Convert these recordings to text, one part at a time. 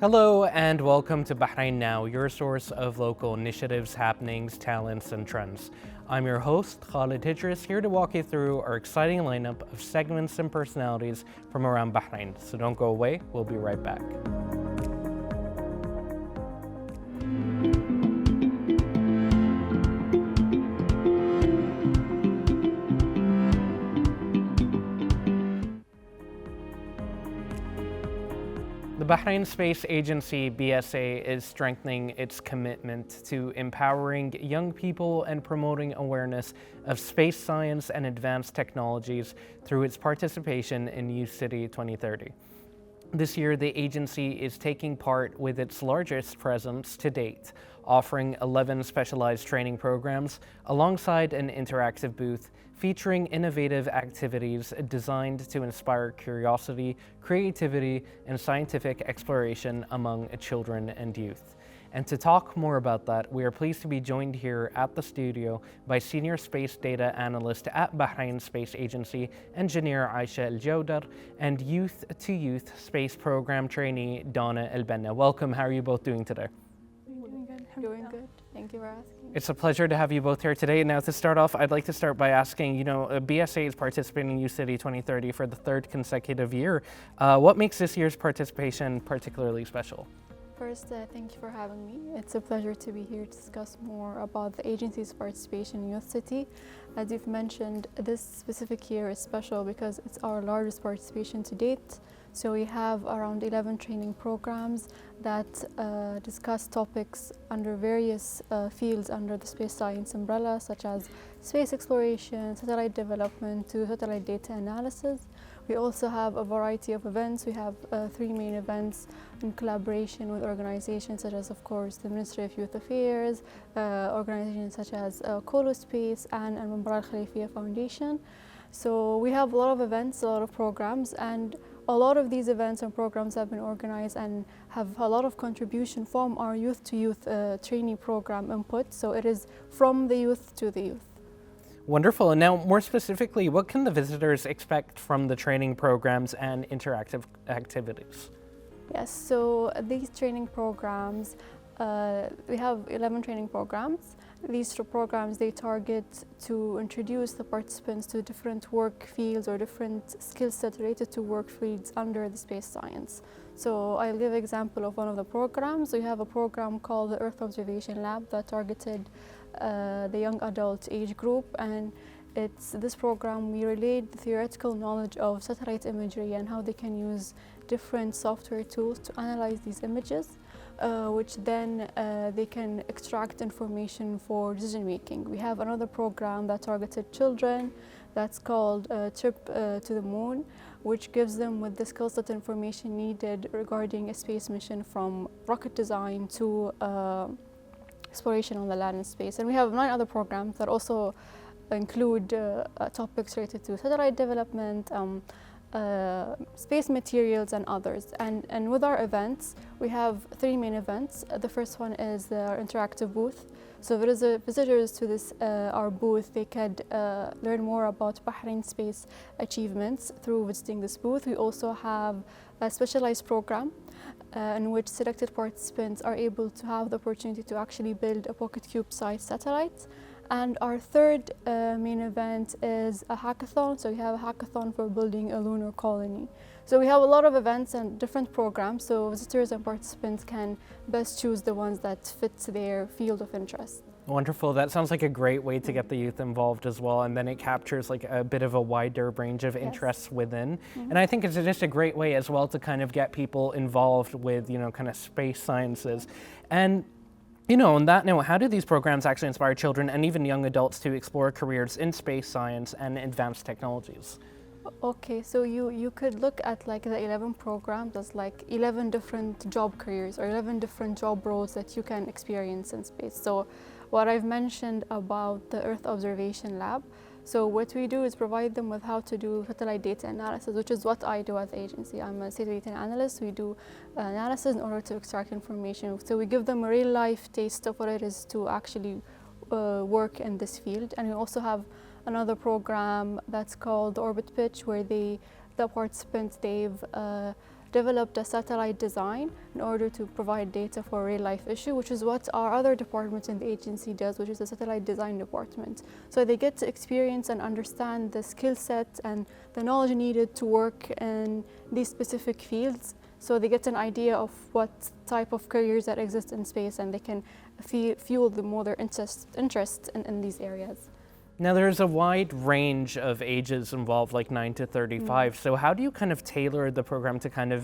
Hello and welcome to Bahrain Now, your source of local initiatives, happenings, talents, and trends. I'm your host, Khalid Idris, here to walk you through our exciting lineup of segments and personalities from around Bahrain. So don't go away, we'll be right back. The Bahrain Space Agency, BSA, is strengthening its commitment to empowering young people and promoting awareness of space science and advanced technologies through its participation in Youth City 2030. This year, the agency is taking part with its largest presence to date, offering 11 specialized training programs alongside an interactive booth featuring innovative activities designed to inspire curiosity, creativity, and scientific exploration among children and youth. And to talk more about that, we are pleased to be joined here at the studio by Senior Space Data Analyst at Bahrain Space Agency, Engineer Aisha Al-Jawdar, and Youth to Youth Space Program Trainee Donna El-Benna. Welcome, how are you both doing today? Doing good. Thank you for asking. It's a pleasure to have you both here today. Now, to start off, I'd like to start by asking, BSA is participating in Youth City 2030 for the third consecutive year. What makes this year's participation particularly special? First, thank you for having me. It's a pleasure to be here to discuss more about the agency's participation in Youth City. As you've mentioned, this specific year is special because it's our largest participation to date. So we have around 11 training programs that discuss topics under various fields under the space science umbrella, such as space exploration, satellite development, to satellite data analysis. We also have a variety of events. We have 3 main events in collaboration with organizations such as, of course, the Ministry of Youth Affairs, organizations such as Colo Space and Al Khalifiya Foundation. So we have a lot of events, a lot of programs, and a lot of these events and programs have been organized and have a lot of contribution from our youth-to-youth trainee program input. So it is from the youth to the youth. Wonderful. And now, more specifically, what can the visitors expect from the training programs and interactive activities? Yes, so these training programs, we have 11 training programs. These programs, they target to introduce the participants to different work fields or different skill sets related to work fields under the space science. So I'll give an example of one of the programs. We have a program called the Earth Observation Lab that targeted the young adult age group, and this program, we relayed the theoretical knowledge of satellite imagery and how they can use different software tools to analyze these images, which then they can extract information for decision making. We have another program that targeted children that's called Trip to the Moon, which gives them with the skill set information needed regarding a space mission from rocket design to exploration on the land and space. And we have 9 other programs that also include topics related to satellite development, space materials, and others. And with our events, we have 3 main events. The first one is the interactive booth. So visitors to this our booth, they could learn more about Bahrain space achievements through visiting this booth. We also have a specialized program in which selected participants are able to have the opportunity to actually build a pocket cube-sized satellite. And our third main event is a hackathon. So we have a hackathon for building a lunar colony. So we have a lot of events and different programs, so visitors and participants can best choose the ones that fit their field of interest. Wonderful. That sounds like a great way to get the youth involved as well, and then it captures like a bit of a wider range of interests within. And I think it's just a great way as well to kind of get people involved with, kind of space sciences. And on that note, how do these programs actually inspire children and even young adults to explore careers in space science and advanced technologies? Okay, so you could look at like the 11 programs as like 11 different job careers or 11 different job roles that you can experience in space. So what I've mentioned about the Earth Observation Lab, so what we do is provide them with how to do satellite data analysis, which is what I do at the agency. I'm a satellite data analyst. We do analysis in order to extract information. So we give them a real life taste of what it is to actually work in this field. And we also have another program that's called Orbit Pitch, where the participants, they've developed a satellite design in order to provide data for a real-life issue, which is what our other department in the agency does, which is the satellite design department. So they get to experience and understand the skill set and the knowledge needed to work in these specific fields. So they get an idea of what type of careers that exist in space, and they can fuel their interest in these areas. Now, there's a wide range of ages involved, like 9 to 35. So how do you kind of tailor the program to kind of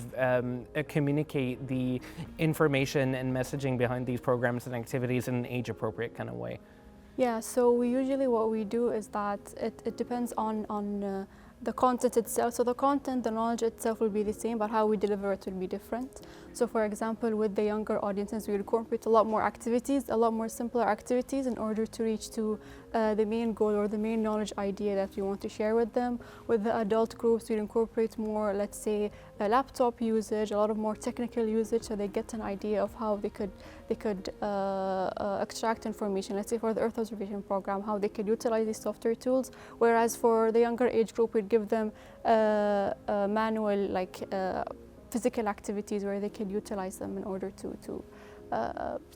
communicate the information and messaging behind these programs and activities in an age-appropriate kind of way? Yeah, so what we do is that it depends on the content itself. So the content, the knowledge itself will be the same, but how we deliver it will be different. So for example, with the younger audiences, we incorporate a lot more activities, a lot more simpler activities in order to reach to the main goal or the main knowledge idea that we want to share with them. With the adult groups, we incorporate more, let's say, laptop usage, a lot of more technical usage, so they get an idea of how they could extract information. Let's say for the Earth observation program, how they could utilize these software tools. Whereas for the younger age group, we'd give them manual, physical activities where they can utilize them in order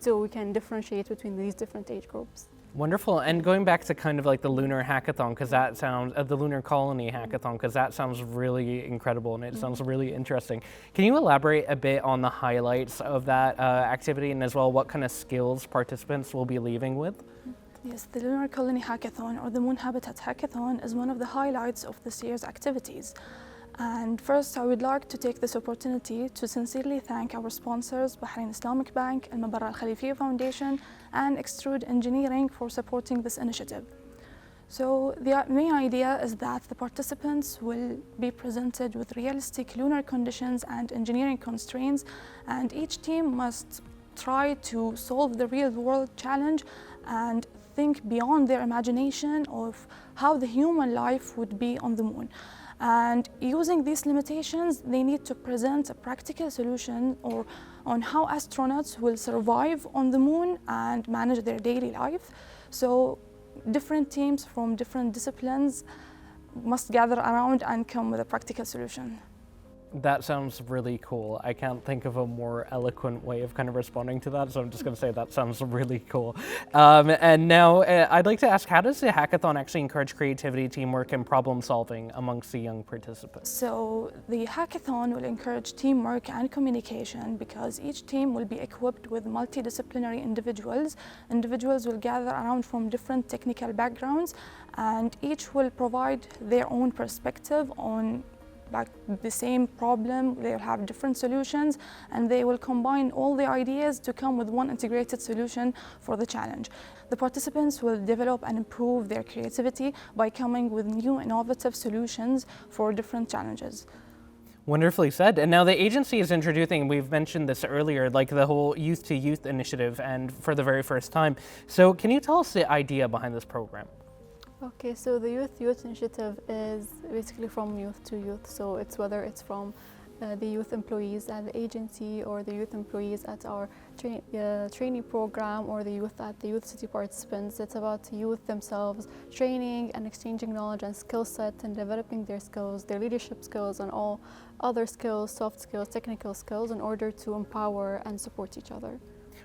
so we can differentiate between these different age groups. Wonderful. And going back to kind of like the lunar hackathon, because that sounds, the lunar colony hackathon, because that sounds really incredible and it sounds really interesting. Can you elaborate a bit on the highlights of that activity, and as well what kind of skills participants will be leaving with? Yes, the Lunar Colony Hackathon, or the Moon Habitat Hackathon, is one of the highlights of this year's activities. And first, I would like to take this opportunity to sincerely thank our sponsors, Bahrain Islamic Bank, Al Mabarra Al Khalifiya Foundation, and Extrude Engineering for supporting this initiative. So the main idea is that the participants will be presented with realistic lunar conditions and engineering constraints, and each team must try to solve the real-world challenge and think beyond their imagination of how the human life would be on the moon. And using these limitations, they need to present a practical solution on how astronauts will survive on the moon and manage their daily life. So different teams from different disciplines must gather around and come with a practical solution. That sounds really cool. I can't think of a more eloquent way of kind of responding to that, so I'm just going to say that sounds really cool. And now I'd like to ask, how does the hackathon actually encourage creativity, teamwork, and problem solving amongst the young participants? So the hackathon will encourage teamwork and communication because each team will be equipped with multidisciplinary individuals. Individuals will gather around from different technical backgrounds, and each will provide their own perspective on the same problem. They'll have different solutions, and they will combine all the ideas to come with one integrated solution for the challenge. The participants will develop and improve their creativity by coming with new innovative solutions for different challenges. Wonderfully said. And now the agency is introducing, we've mentioned this earlier, like the whole youth to youth initiative, and for the very first time. So can you tell us the idea behind this program? Okay, so the Youth Initiative is basically from youth to youth. So it's whether it's from the youth employees at the agency, or the youth employees at our trainee program, or the youth at the Youth City participants. It's about youth themselves training and exchanging knowledge and skill set and developing their skills, their leadership skills, and all other skills, soft skills, technical skills, in order to empower and support each other.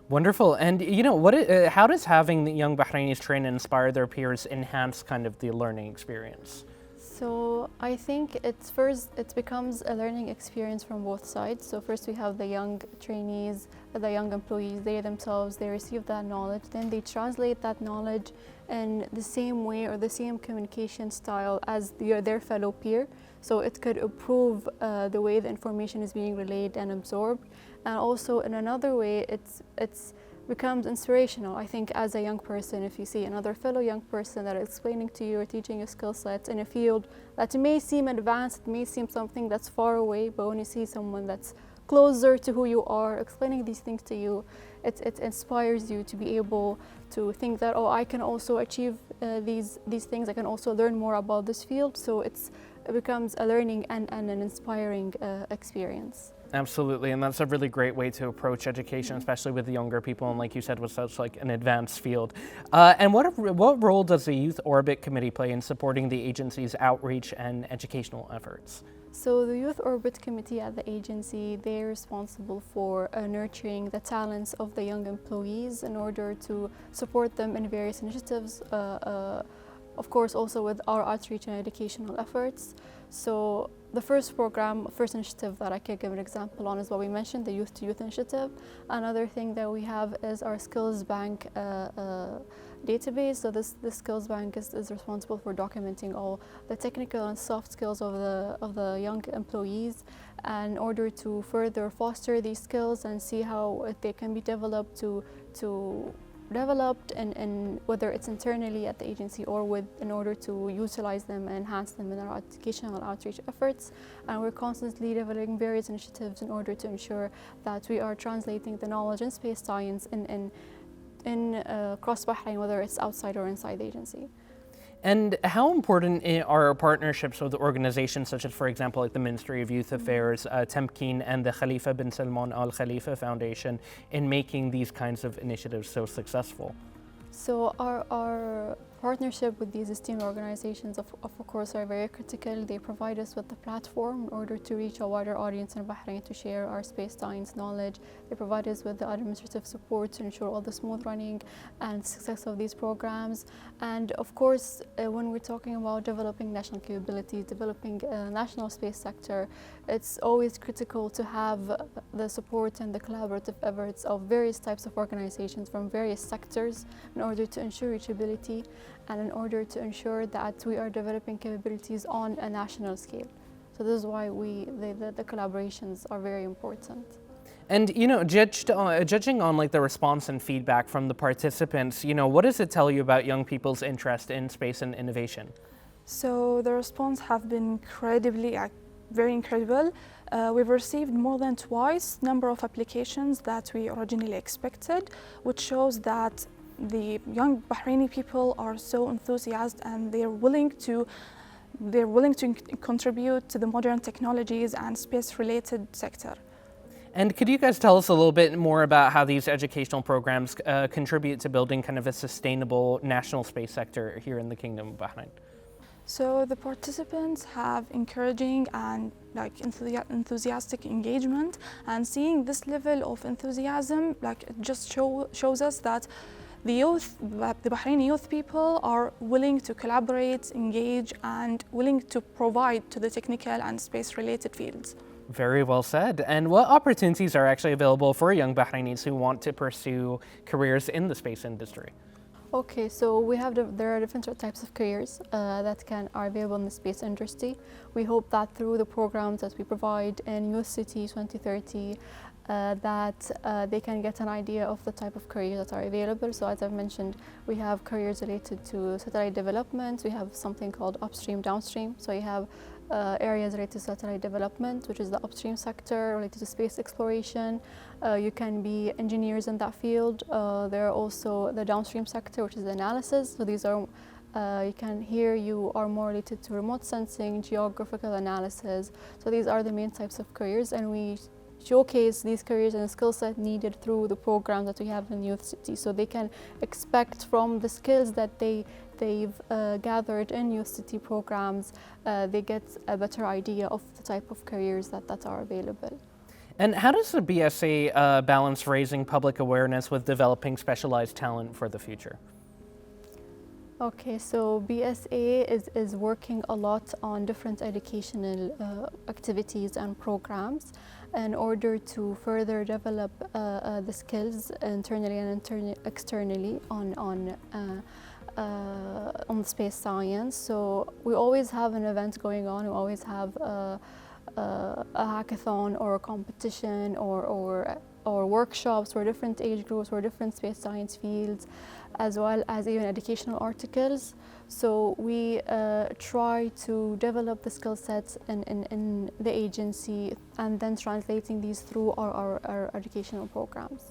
Wonderful. And you know, how does having the young Bahrainis train and inspire their peers enhance kind of the learning experience? So I think it becomes a learning experience from both sides. So first we have the young trainees, the young employees, they themselves, they receive that knowledge, then they translate that knowledge in the same way or the same communication style as their fellow peer. So it could improve the way the information is being relayed and absorbed. And also in another way, it's becomes inspirational. I think as a young person, if you see another fellow young person that is explaining to you or teaching you skill sets in a field that may seem advanced, it may seem something that's far away, but when you see someone that's closer to who you are explaining these things to you, it inspires you to be able to think that, oh, I can also achieve these things, I can also learn more about this field. So it becomes a learning and an inspiring experience. Absolutely, and that's a really great way to approach education, especially with the younger people, and like you said, with such like an advanced field. And what role does the Youth Orbit Committee play in supporting the agency's outreach and educational efforts? So the Youth Orbit Committee at the agency, they're responsible for nurturing the talents of the young employees in order to support them in various initiatives, of course also with our outreach and educational efforts. So the first initiative that I could give an example on is what we mentioned, the Youth to Youth initiative. Another thing that we have is our skills bank database. So this skills bank is responsible for documenting all the technical and soft skills of the young employees, and in order to further foster these skills and see how they can be developed and whether it's internally at the agency or in order to utilize them and enhance them in our educational outreach efforts. And we're constantly developing various initiatives in order to ensure that we are translating the knowledge in space science across Bahrain, whether it's outside or inside the agency. And how important are partnerships with organizations such as, for example, like the Ministry of Youth Affairs, Temkeen, and the Khalifa bin Salman Al Khalifa Foundation in making these kinds of initiatives so successful? So our partnership with these esteemed organizations, of course, are very critical. They provide us with the platform in order to reach a wider audience in Bahrain to share our space science knowledge. They provide us with the administrative support to ensure all the smooth running and success of these programs. And of course, when we're talking about developing national capabilities, developing a national space sector, it's always critical to have the support and the collaborative efforts of various types of organizations from various sectors in order to ensure reachability and in order to ensure that we are developing capabilities on a national scale. So this is why the collaborations are very important. And judging on like the response and feedback from the participants, what does it tell you about young people's interest in space and innovation? So the response have been very incredible. We've received more than twice number of applications that we originally expected, which shows that the young Bahraini people are so enthusiastic and they're willing to contribute to the modern technologies and space-related sector. And could you guys tell us a little bit more about how these educational programs contribute to building kind of a sustainable national space sector here in the Kingdom of Bahrain? So the participants have encouraging and enthusiastic engagement, and seeing this level of enthusiasm it just shows us that the Bahraini youth people are willing to collaborate, engage, and willing to provide to the technical and space-related fields. Very well said. And what opportunities are actually available for young Bahrainis who want to pursue careers in the space industry? Okay, so there are different types of careers that are available in the space industry. We hope that through the programs that we provide in Youth City 2030, that they can get an idea of the type of careers that are available. So as I've mentioned, we have careers related to satellite development. We have something called upstream, downstream. So you have areas related to satellite development, which is the upstream sector, related to space exploration. You can be engineers in that field. There are also the downstream sector, which is the analysis. So these are you are more related to remote sensing, geographical analysis. So these are the main types of careers, and we showcase these careers and skill set needed through the program that we have in Youth City. So they can expect from the skills that they've gathered in Youth City programs, they get a better idea of the type of careers that are available. And how does the BSA balance raising public awareness with developing specialized talent for the future? Okay, so BSA is working a lot on different educational activities and programs in order to further develop the skills internally and externally on space science. So we always have an event going on. We always have a hackathon or a competition or workshops for different age groups or different space science fields, as well as even educational articles. So we try to develop the skill sets in the agency and then translating these through our educational programs.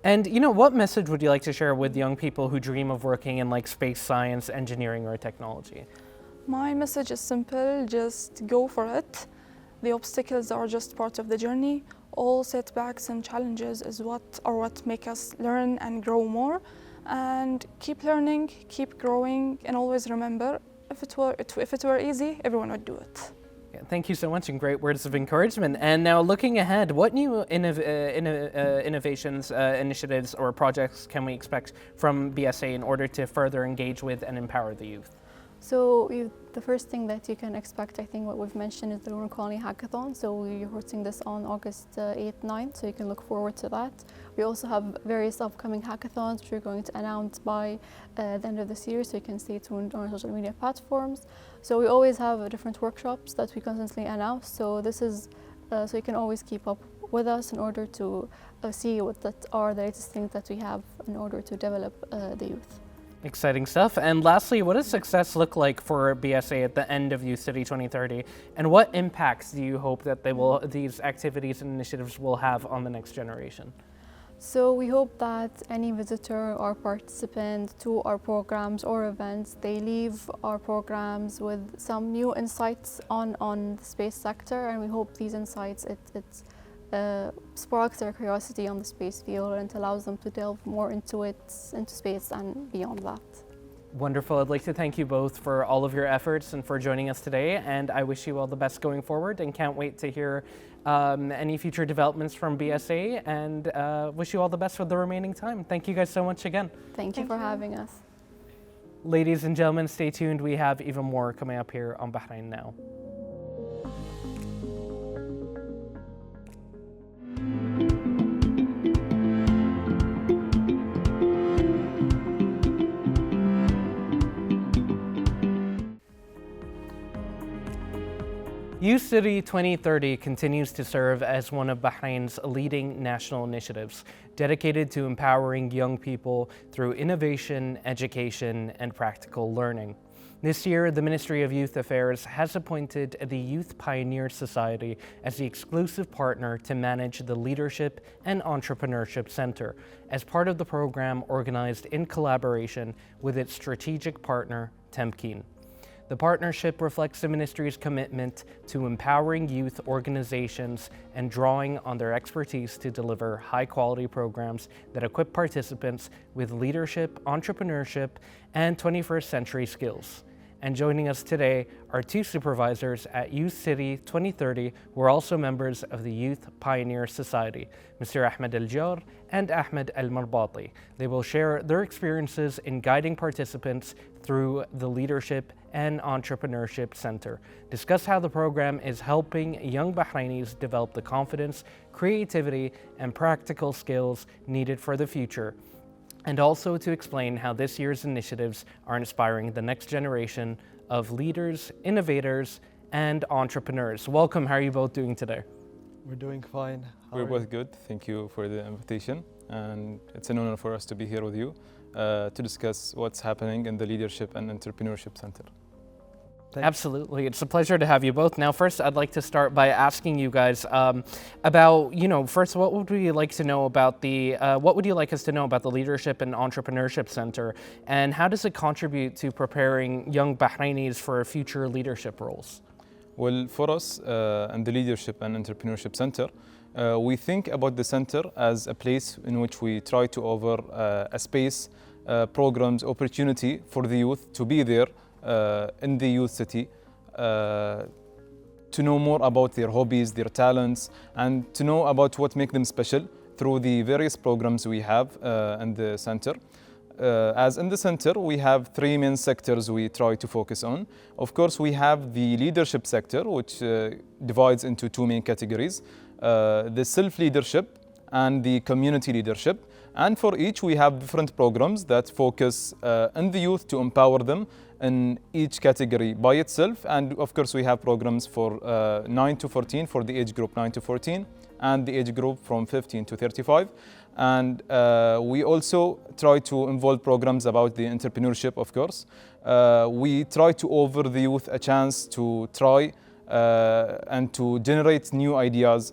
And what message would you like to share with young people who dream of working in like space science, engineering, or technology? My message is simple: just go for it. The obstacles are just part of the journey. All setbacks and challenges is what make us learn and grow more. And keep learning, keep growing, and always remember, if it were easy, everyone would do it. Yeah, thank you so much, and great words of encouragement. And now looking ahead, what new innovations, initiatives, or projects can we expect from BSA in order to further engage with and empower the youth? So the first thing that you can expect, I think what we've mentioned, is the Lunar Colony Hackathon. So we're hosting this on August 8th, 9th, so you can look forward to that. We also have various upcoming hackathons which we're going to announce by the end of this year, so you can stay tuned on our social media platforms. So we always have different workshops that we constantly announce, so this is so you can always keep up with us in order to see what that are the latest things that we have in order to develop the youth. Exciting stuff. And lastly, what does success look like for BSA at the end of Youth City 2030? And what impacts do you hope that these activities and initiatives will have on the next generation? So we hope that any visitor or participant to our programs or events, they leave our programs with some new insights on the space sector, and we hope these insights, it sparks their curiosity on the space field and allows them to delve more into space and beyond that. Wonderful. I'd like to thank you both for all of your efforts and for joining us today, and I wish you all the best going forward and can't wait to hear any future developments from BSA, and wish you all the best for the remaining time. Thank you guys so much again. Thank you for having us. Ladies and gentlemen, stay tuned. We have even more coming up here on Bahrain Now. Youth City 2030 continues to serve as one of Bahrain's leading national initiatives, dedicated to empowering young people through innovation, education, and practical learning. This year, the Ministry of Youth Affairs has appointed the Youth Pioneer Society as the exclusive partner to manage the Leadership and Entrepreneurship Center, as part of the program organized in collaboration with its strategic partner, Temkin. The partnership reflects the ministry's commitment to empowering youth organizations and drawing on their expertise to deliver high-quality programs that equip participants with leadership, entrepreneurship, and 21st century skills. And joining us today are two supervisors at Youth City 2030 who are also members of the Youth Pioneer Society, Mr. Ahmed Al-Jar and Ahmed Al-Marbati. They will share their experiences in guiding participants through the Leadership and Entrepreneurship Center, discuss how the program is helping young Bahrainis develop the confidence, creativity, and practical skills needed for the future, and also to explain how this year's initiatives are inspiring the next generation of leaders, innovators, and entrepreneurs. Welcome. How are you both doing today? We're doing fine. We're both good. Thank you for the invitation. And it's an honor for us to be here with you to discuss what's happening in the Leadership and Entrepreneurship Center. Absolutely. It's a pleasure to have you both. Now, first, I'd like to start by asking you guys about, first, what would we like to know about what would you like us to know about the Leadership and Entrepreneurship Center, and how does it contribute to preparing young Bahrainis for future leadership roles? Well, for us and the Leadership and Entrepreneurship Center, we think about the center as a place in which we try to offer a space, programs, opportunity for the youth to be there in the youth city, to know more about their hobbies, their talents, and to know about what makes them special through the various programs we have in the center. As in the center, we have three main sectors we try to focus on. Of course, we have the leadership sector, which divides into two main categories, the self-leadership and the community leadership. And for each, we have different programs that focus on the youth to empower them in each category by itself. And of course, we have programs for 9 to 14 for the age group 9 to 14 and the age group from 15 to 35. And we also try to involve programs about the entrepreneurship, of course. We try to offer the youth a chance to try and to generate new ideas.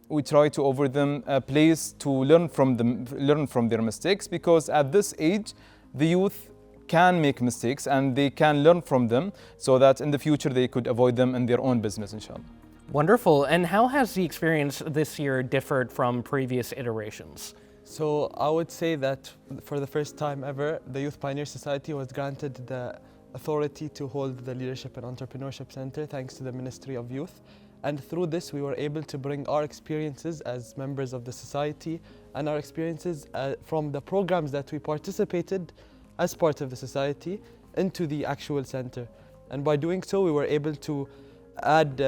We try to offer them a place to learn from their mistakes, because at this age, the youth can make mistakes and they can learn from them so that in the future they could avoid them in their own business, inshallah. Wonderful. And how has the experience this year differed from previous iterations? So I would say that for the first time ever, the Youth Pioneer Society was granted the authority to hold the Leadership and Entrepreneurship Center thanks to the Ministry of Youth. And through this, we were able to bring our experiences as members of the society and our experiences from the programs that we participated as part of the society into the actual center. And by doing so, we were able to add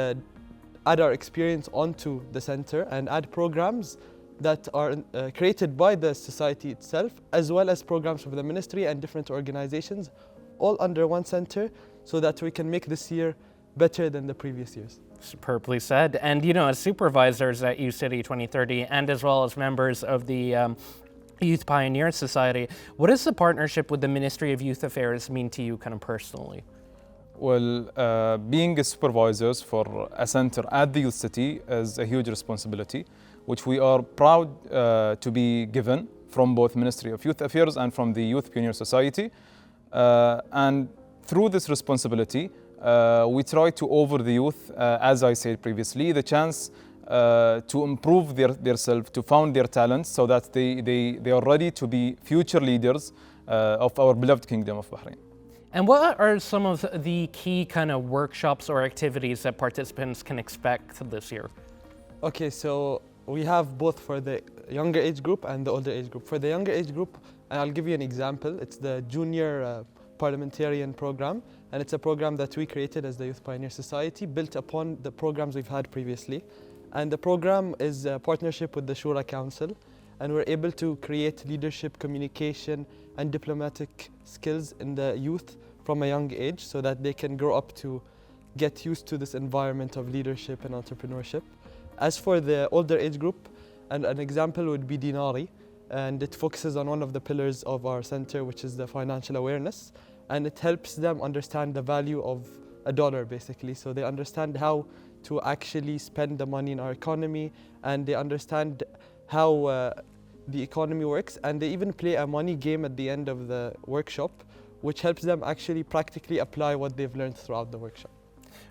our experience onto the center and add programs that are created by the society itself, as well as programs from the ministry and different organizations, all under one center, so that we can make this year better than the previous years. Superbly said. And as supervisors at Youth City 2030 and as well as members of the Youth Pioneer Society, what does the partnership with the Ministry of Youth Affairs mean to you kind of personally? Well, being supervisors for a center at the Youth City is a huge responsibility, which we are proud to be given from both Ministry of Youth Affairs and from the Youth Pioneer Society. And through this responsibility, we try to offer the youth, as I said previously, the chance to improve themselves, to found their talents, so that they are ready to be future leaders of our beloved Kingdom of Bahrain. And what are some of the key kind of workshops or activities that participants can expect this year? Okay, so we have both for the younger age group and the older age group. For the younger age group, and I'll give you an example, it's the Junior Parliamentarian Program, and it's a program that we created as the Youth Pioneer Society, built upon the programs we've had previously. And the program is a partnership with the Shura Council, and we're able to create leadership, communication, and diplomatic skills in the youth from a young age, so that they can grow up to get used to this environment of leadership and entrepreneurship. As for the older age group, and an example would be Dinari, and it focuses on one of the pillars of our center, which is the financial awareness, and it helps them understand the value of a dollar, basically. So they understand how to actually spend the money in our economy, and they understand how the economy works, and they even play a money game at the end of the workshop, which helps them actually practically apply what they've learned throughout the workshop.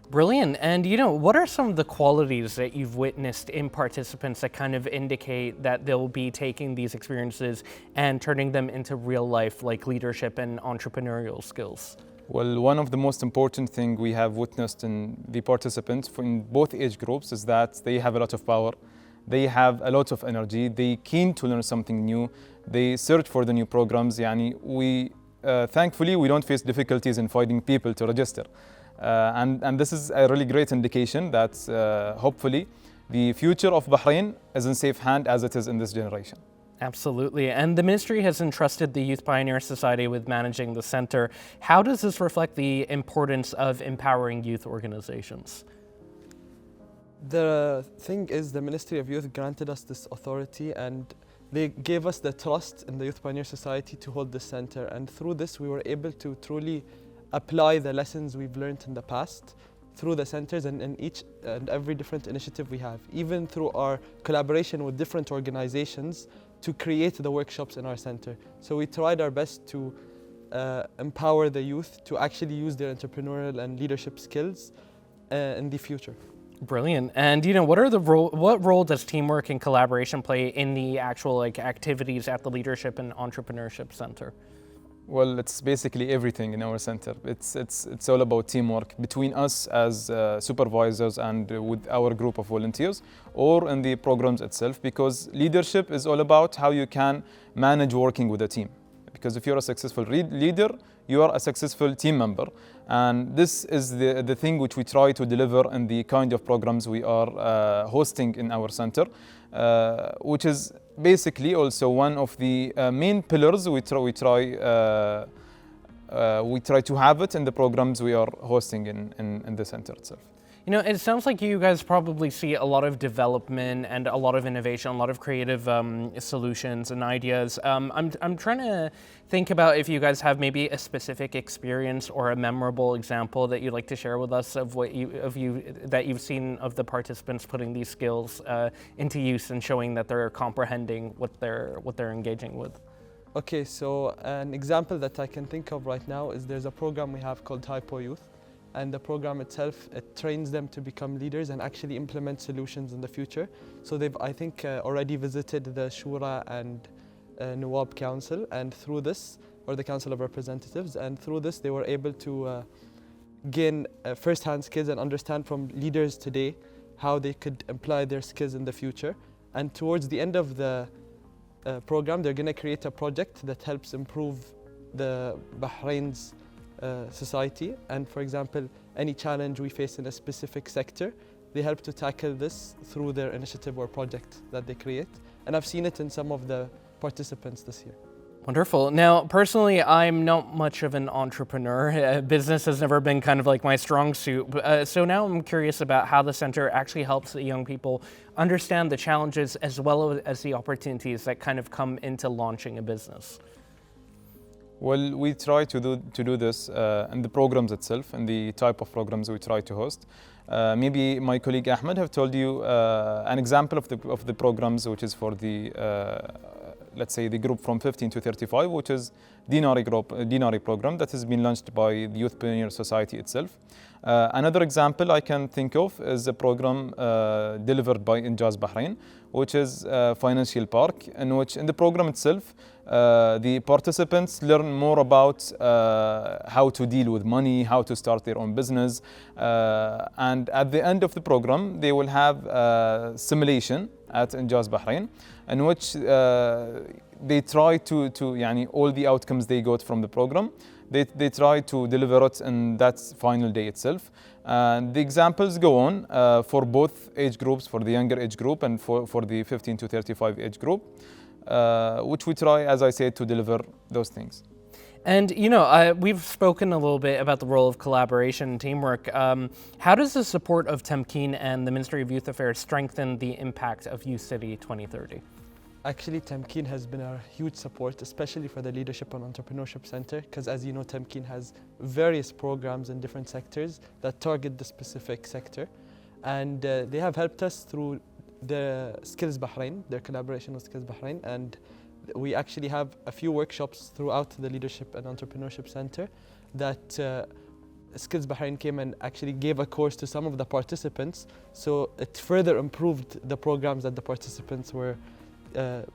Brilliant. And what are some of the qualities that you've witnessed in participants that kind of indicate that they'll be taking these experiences and turning them into real life, like leadership and entrepreneurial skills? Well, one of the most important things we have witnessed in the participants in both age groups is that they have a lot of power, they have a lot of energy, they keen to learn something new, they search for the new programs. Thankfully, we don't face difficulties in finding people to register. And this is a really great indication that hopefully the future of Bahrain is in safe hand as it is in this generation. Absolutely. And the ministry has entrusted the Youth Pioneer Society with managing the center. How does this reflect the importance of empowering youth organizations? The thing is, the Ministry of Youth granted us this authority, and they gave us the trust in the Youth Pioneer Society to hold this center. And through this, we were able to truly apply the lessons we've learned in the past through the centers and in each and every different initiative we have, even through our collaboration with different organizations to create the workshops in our center. So we tried our best to empower the youth to actually use their entrepreneurial and leadership skills in the future. Brilliant. And what role does teamwork and collaboration play in the actual activities at the Leadership and Entrepreneurship Center? Well, it's basically everything in our center. It's all about teamwork between us as supervisors and with our group of volunteers, or in the programs itself, because leadership is all about how you can manage working with a team. Because if you're a successful leader, you are a successful team member. And this is the thing which we try to deliver in the kind of programs we are hosting in our center, which is basically also one of the main pillars we try to have it in the programs we are hosting in the center itself. It sounds like you guys probably see a lot of development and a lot of innovation, a lot of creative solutions and ideas. I'm trying to think about if you guys have maybe a specific experience or a memorable example that you'd like to share with us of that you've seen of the participants putting these skills into use and showing that they're comprehending what they're engaging with. Okay, so an example that I can think of right now is there's a program we have called Hypo Youth. And the program itself, it trains them to become leaders and actually implement solutions in the future. So they've, I think, already visited the Shura and Nawab Council, and through this, or the Council of Representatives, and through this they were able to gain first-hand skills and understand from leaders today how they could apply their skills in the future. And towards the end of the program, they're going to create a project that helps improve the Bahrain's society. And for example, any challenge we face in a specific sector, they help to tackle this through their initiative or project that they create. And I've seen it in some of the participants this year. Wonderful. Now, personally, I'm not much of an entrepreneur. Business has never been kind of like my strong suit. So now I'm curious about how the center actually helps the young people understand the challenges as well as the opportunities that kind of come into launching a business. Well, we try to do this in the programs itself and the type of programs we try to host. Maybe my colleague Ahmed have told you an example of the programs, which is for the let's say the group from 15 to 35, which is Dinari program that has been launched by the Youth Pioneer Society itself. Another example I can think of is a program delivered by Injaz Bahrain, which is a financial park, in which in the program itself, the participants learn more about how to deal with money, how to start their own business. And at the end of the program, they will have a simulation at Injaz Bahrain, in which they try to yani, all the outcomes they got from the program, they try to deliver it in that final day itself. And the examples go on for both age groups, for the younger age group and for the 15 to 35 age group, which we try, as I said, to deliver those things. And, you know, we've spoken a little bit about the role of collaboration and teamwork. How does the support of Temkeen and the Ministry of Youth Affairs strengthen the impact of Youth City 2030? Actually, Temkeen has been a huge support, especially for the Leadership and Entrepreneurship Center, because as you know, Temkeen has various programs in different sectors that target the specific sector. And they have helped us through the Skills Bahrain, their collaboration with Skills Bahrain. And we actually have a few workshops throughout the Leadership and Entrepreneurship Center that Skills Bahrain came and actually gave a course to some of the participants. So it further improved the programs that the participants were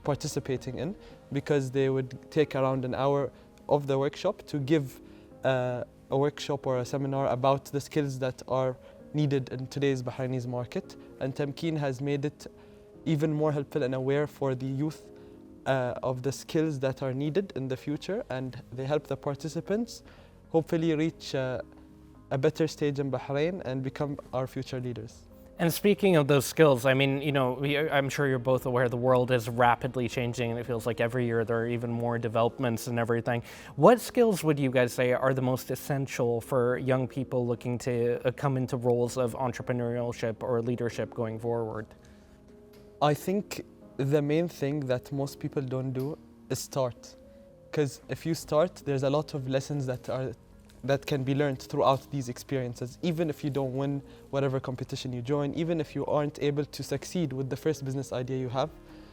participating in, because they would take around an hour of the workshop to give a workshop or a seminar about the skills that are needed in today's Bahrainese market. And Temkeen has made it even more helpful and aware for the youth of the skills that are needed in the future, and they help the participants hopefully reach a better stage in Bahrain and become our future leaders. And speaking of those skills, I mean, you know, I'm sure you're both aware the world is rapidly changing and it feels like every year there are even more developments and everything. What skills would you guys say are the most essential for young people looking to come into roles of entrepreneurship or leadership going forward? I think the main thing that most people don't do is start. Because if you start, there's a lot of lessons that can be learned throughout these experiences. Even if you don't win whatever competition you join, even if you aren't able to succeed with the first business idea you have,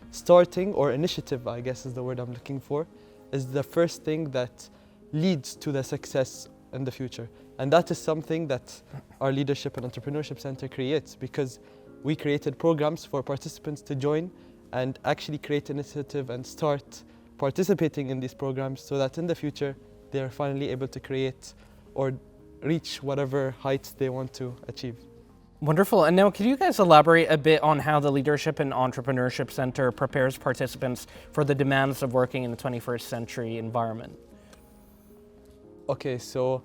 starting, or initiative, I guess is the word I'm looking for, is the first thing that leads to the success in the future. And that is something that our Leadership and Entrepreneurship Center creates, because we created programs for participants to join and actually create initiative and start participating in these programs, so that in the future they're finally able to create or reach whatever heights they want to achieve. Wonderful. And now, could you guys elaborate a bit on how the Leadership and Entrepreneurship Center prepares participants for the demands of working in the 21st century environment? Okay, so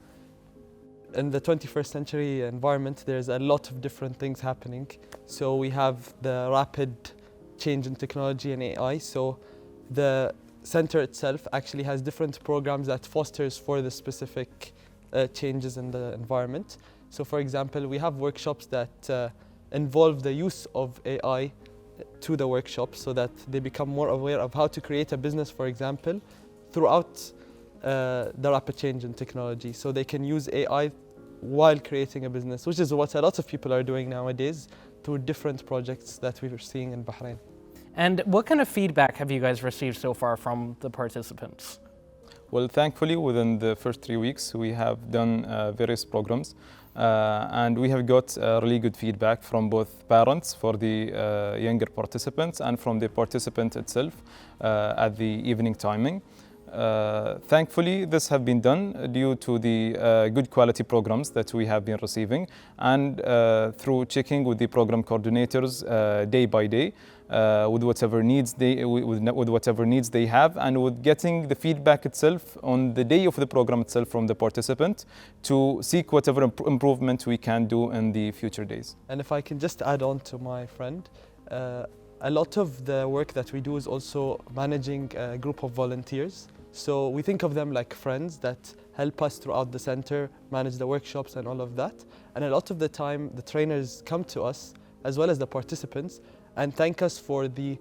in the 21st century environment, there's a lot of different things happening. So we have the rapid change in technology and AI. So the center itself actually has different programs that fosters for the specific changes in the environment. So for example, we have workshops that involve the use of AI to the workshops, so that they become more aware of how to create a business, for example, throughout the rapid change in technology. So they can use AI while creating a business, which is what a lot of people are doing nowadays through different projects that we're seeing in Bahrain. And what kind of feedback have you guys received so far from the participants? Well, thankfully, within the first 3 weeks, we have done various programs, and we have got really good feedback from both parents for the younger participants and from the participant itself at the evening timing. Thankfully, this have been done due to the good quality programs that we have been receiving, and through checking with the program coordinators day by day with whatever needs they have, and with getting the feedback itself on the day of the program itself from the participant to seek whatever improvement we can do in the future days. And if I can just add on to my friend, a lot of the work that we do is also managing a group of volunteers. So we think of them like friends that help us throughout the center, manage the workshops and all of that. And a lot of the time, the trainers come to us, as well as the participants, and thank us for the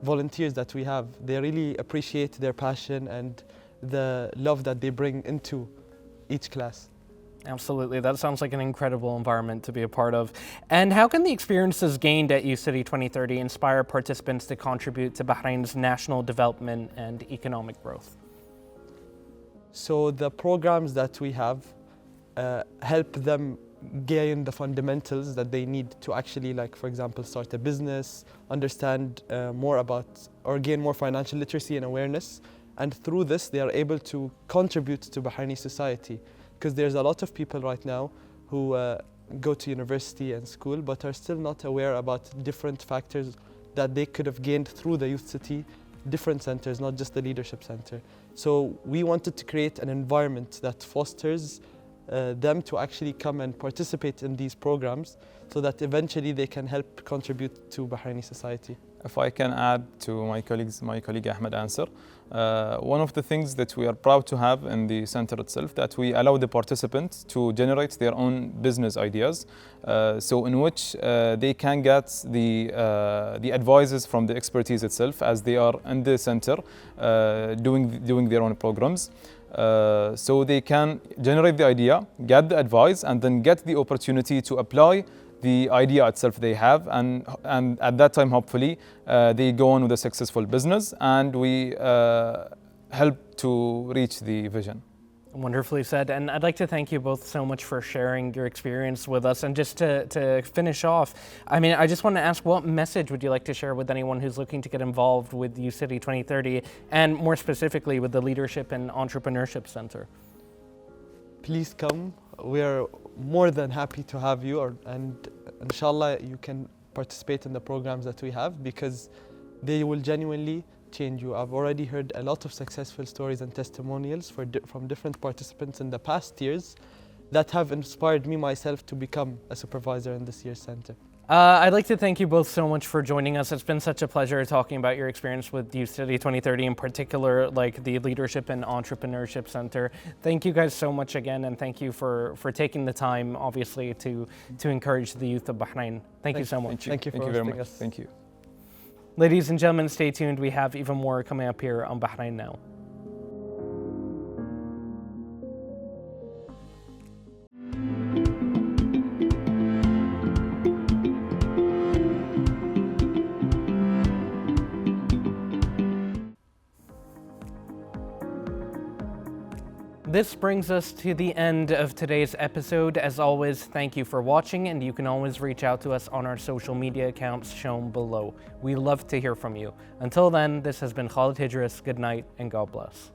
volunteers that we have. They really appreciate their passion and the love that they bring into each class. Absolutely, that sounds like an incredible environment to be a part of. And how can the experiences gained at UCity 2030 inspire participants to contribute to Bahrain's national development and economic growth? So the programs that we have help them gain the fundamentals that they need to actually, like, for example, start a business, understand more about or gain more financial literacy and awareness. And through this, they are able to contribute to Bahraini society. Because there's a lot of people right now who go to university and school but are still not aware about different factors that they could have gained through the Youth City, different centers, not just the Leadership Center. So we wanted to create an environment that fosters them to actually come and participate in these programs so that eventually they can help contribute to Bahraini society. If I can add to my colleague Ahmed answer, one of the things that we are proud to have in the center itself, that we allow the participants to generate their own business ideas, so in which they can get the advices from the expertise itself as they are in the center doing their own programs. So they can generate the idea, get the advice, and then get the opportunity to apply the idea itself they have, and at that time, hopefully, they go on with a successful business, and we help to reach the vision. Wonderfully said. And I'd like to thank you both so much for sharing your experience with us. And just to finish off, I mean, I just want to ask, what message would you like to share with anyone who's looking to get involved with UCity 2030, and more specifically with the Leadership and Entrepreneurship Center? Please come. We are more than happy to have you, and inshallah you can participate in the programs that we have, because they will genuinely change you. I've already heard a lot of successful stories and testimonials from different participants in the past years that have inspired me myself to become a supervisor in this year's center. I'd like to thank you both so much for joining us. It's been such a pleasure talking about your experience with UCity 2030, in particular, like the Leadership and Entrepreneurship Center. Thank you guys so much again, and thank you for taking the time, obviously, to encourage the youth of Bahrain. Thank you so much. Thank you for very much. us. Thank you. Ladies and gentlemen, stay tuned. We have even more coming up here on Bahrain Now. This brings us to the end of today's episode. As always, thank you for watching, and you can always reach out to us on our social media accounts shown below. We love to hear from you. Until then, this has been Khalid Hijris. Good night and God bless.